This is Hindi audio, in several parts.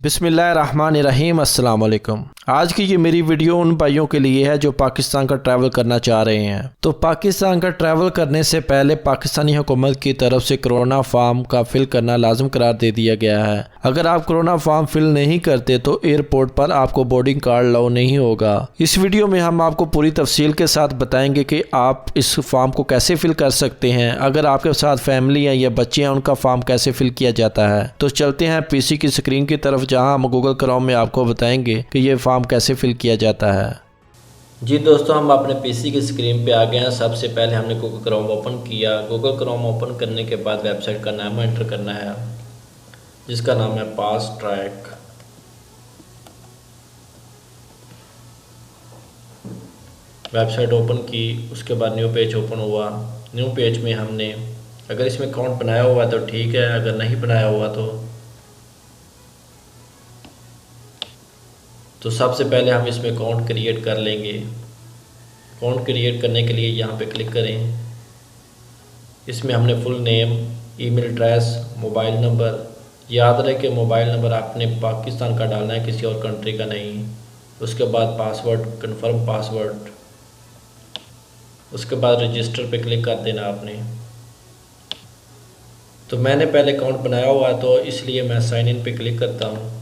बिस्मिल्लाहिर्रहमानिर्रहीम। अस्सलाम वालेकुम। आज की ये मेरी वीडियो उन भाइयों के लिए है जो पाकिस्तान का ट्रैवल करना चाह रहे हैं। तो पाकिस्तान का ट्रैवल करने से पहले पाकिस्तानी हुकूमत की तरफ से कोरोना फॉर्म का फिल करना लाजम करार दे दिया गया है। अगर आप कोरोना फॉर्म फिल नहीं करते तो एयरपोर्ट पर आपको बोर्डिंग कार्ड अलाउ नहीं होगा। इस वीडियो में हम आपको पूरी तफसील के साथ बताएंगे कि आप इस फॉर्म को कैसे फिल कर सकते हैं। अगर आपके साथ फैमिली है या बच्चे हैं उनका फॉर्म कैसे फिल किया जाता है। तो चलते हैं पीसी की स्क्रीन की तरफ, जहां हम गूगल क्रोम में आपको बताएंगे कि ये फॉर्म कैसे फिल किया जाता है। जी दोस्तों, हम अपने पीसी की स्क्रीन पे आ गए हैं। सबसे पहले हमने गूगल क्रोम ओपन किया। गूगल क्रोम ओपन करने के बाद वेबसाइट का नाम एंटर करना है जिसका नाम है फास्ट ट्रैक। वेबसाइट ओपन की, उसके बाद न्यू पेज ओपन हुआ। न्यू पेज में हमने, अगर इसमें अकाउंट बनाया हुआ तो ठीक है, अगर नहीं बनाया हुआ तो सबसे पहले हम इसमें अकाउंट क्रिएट कर लेंगे। अकाउंट क्रिएट करने के लिए यहाँ पे क्लिक करें। इसमें हमने full name, email address, mobile number, याद रहे कि मोबाइल नंबर आपने पाकिस्तान का डालना है, किसी और कंट्री का नहीं। उसके बाद पासवर्ड, कंफर्म पासवर्ड। उसके बाद रजिस्टर पे क्लिक कर देना आपने। तो मैंने पहले अकाउंट बनाया हुआ है तो इसलिए मैं साइन इन पे क्लिक करता हूँ।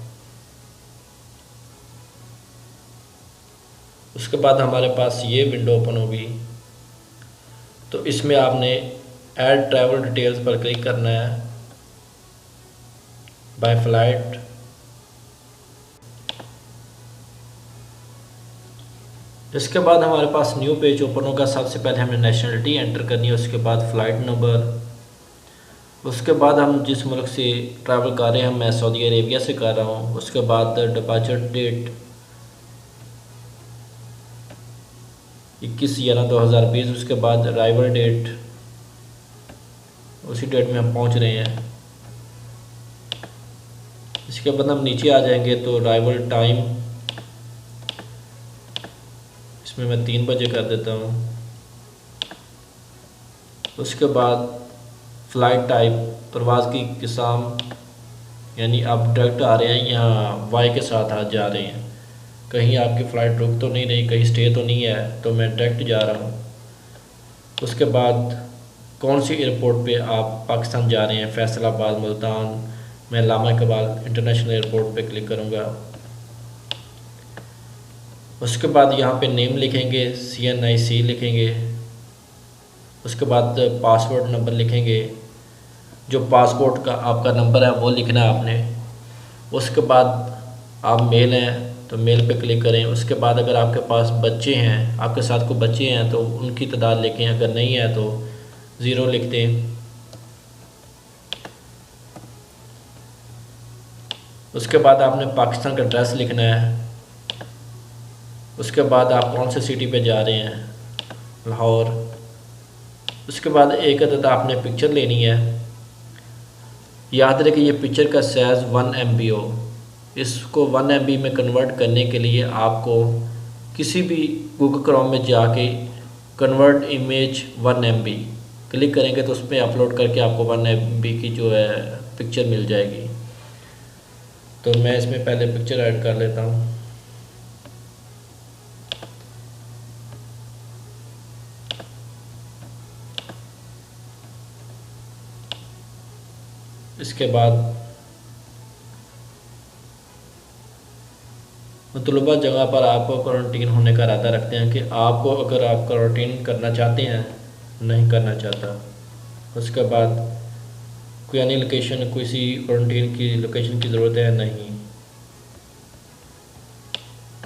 उसके बाद हमारे पास ये विंडो ओपन होगी। तो इसमें आपने ऐड ट्रैवल डिटेल्स पर क्लिक करना है, बाय फ्लाइट। इसके बाद हमारे पास न्यू पेज ओपन होगा। सबसे पहले हमें नेशनलिटी एंटर करनी है, उसके बाद फ़्लाइट नंबर, उसके बाद हम जिस मुल्क से ट्रैवल कर रहे हैं, मैं सऊदी अरेबिया से कर रहा हूँ। उसके बाद डिपार्चर डेट 21/11/2020। उसके बाद अराइवल डेट, उसी डेट में हम पहुंच रहे हैं। इसके बाद हम नीचे आ जाएंगे तो अराइवल टाइम, इसमें मैं 3 बजे कर देता हूँ। उसके बाद फ़्लाइट टाइप, प्रवास की किस्म, यानी आप डायरेक्ट आ रहे हैं या वाई के साथ आज जा रहे हैं, कहीं आपकी फ़्लाइट रुक तो नहीं रही, कहीं स्टे तो नहीं है, तो मैं डायरेक्ट जा रहा हूँ। उसके बाद कौन सी एयरपोर्ट पे आप पाकिस्तान जा रहे हैं, फैसलाबाद, मुल्तान। मैं लामा इकबाल इंटरनेशनल एयरपोर्ट पे क्लिक करूँगा। उसके बाद यहाँ पे नेम लिखेंगे, CNIC लिखेंगे। उसके बाद पासपोर्ट नंबर लिखेंगे, जो पासपोर्ट का आपका नंबर है वो लिखना है आपने। उसके बाद आप मेल हैं तो मेल पे क्लिक करें। उसके बाद अगर आपके पास बच्चे हैं, आपके साथ कोई बच्चे हैं तो उनकी तादाद लिखें, अगर नहीं है तो 0 लिख दें। उसके बाद आपने पाकिस्तान का एड्रेस लिखना है। उसके बाद आप कौन से सिटी पे जा रहे हैं, लाहौर। उसके बाद एक अदद आपने पिक्चर लेनी है। याद रखें कि ये पिक्चर का साइज़ 1 MB हो। इसको 1 MB में कन्वर्ट करने के लिए आपको किसी भी गूगल क्रोम में जाके कन्वर्ट इमेज 1 MB क्लिक करेंगे तो उस पर अपलोड करके आपको 1 MB की जो है पिक्चर मिल जाएगी। तो मैं इसमें पहले पिक्चर ऐड कर लेता हूँ। इसके बाद मतलूबा जगह पर आपको क्वारंटीन होने का इरादा रखते हैं कि आपको, अगर आप क्वारंटीन करना चाहते हैं, नहीं करना चाहता। उसके बाद कोई अन्य लोकेशन, किसी क्वारंटीन की लोकेशन की ज़रूरत है, नहीं।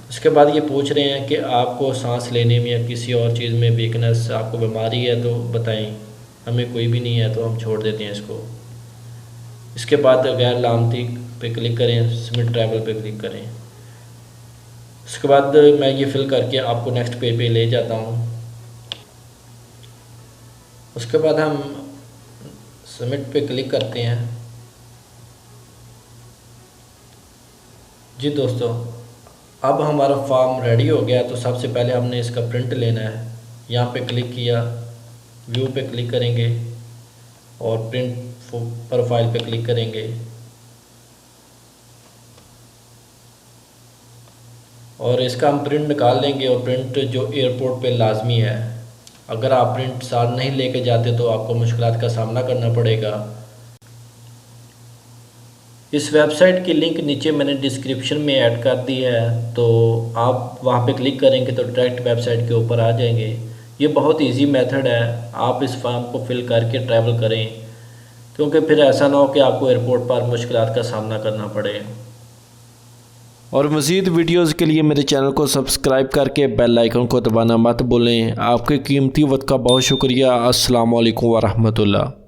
उसके बाद ये पूछ रहे हैं कि आपको सांस लेने में या किसी और चीज़ में वीकनेस, आपको बीमारी है तो बताएं। हमें कोई भी नहीं है तो हम छोड़ देते हैं इसको। इसके बाद गैर लामती पे क्लिक करें, सबमिट ट्रैवल पे क्लिक करें। उसके बाद मैं ये फिल करके आपको नेक्स्ट पेज पे ले जाता हूँ। उसके बाद हम सबमिट पे क्लिक करते हैं। जी दोस्तों, अब हमारा फॉर्म रेडी हो गया। तो सबसे पहले हमने इसका प्रिंट लेना है। यहाँ पे क्लिक किया, व्यू पे क्लिक करेंगे और प्रिंट प्रोफाइल पे क्लिक करेंगे। और इसका हम प्रिंट निकाल लेंगे। और प्रिंट जो एयरपोर्ट पे लाजमी है, अगर आप प्रिंट साथ नहीं लेके जाते तो आपको मुश्किलात का सामना करना पड़ेगा। इस वेबसाइट की लिंक नीचे मैंने डिस्क्रिप्शन में ऐड कर दी है, तो आप वहां पे क्लिक करेंगे तो डायरेक्ट वेबसाइट के ऊपर आ जाएंगे। ये बहुत इजी मेथड है, आप इस फॉर्म को फिल करके ट्रैवल करें, क्योंकि फिर ऐसा ना हो कि आपको एयरपोर्ट पर मुश्किलात का सामना करना पड़े। और मज़ीद वीडियोज़ के लिए मेरे चैनल को सब्सक्राइब करके बेल आइकन को दबाना मत भूलें। आपके कीमती वक्त का बहुत शुक्रिया। अस्सलाम वालेकुम वरहमतुल्लाह।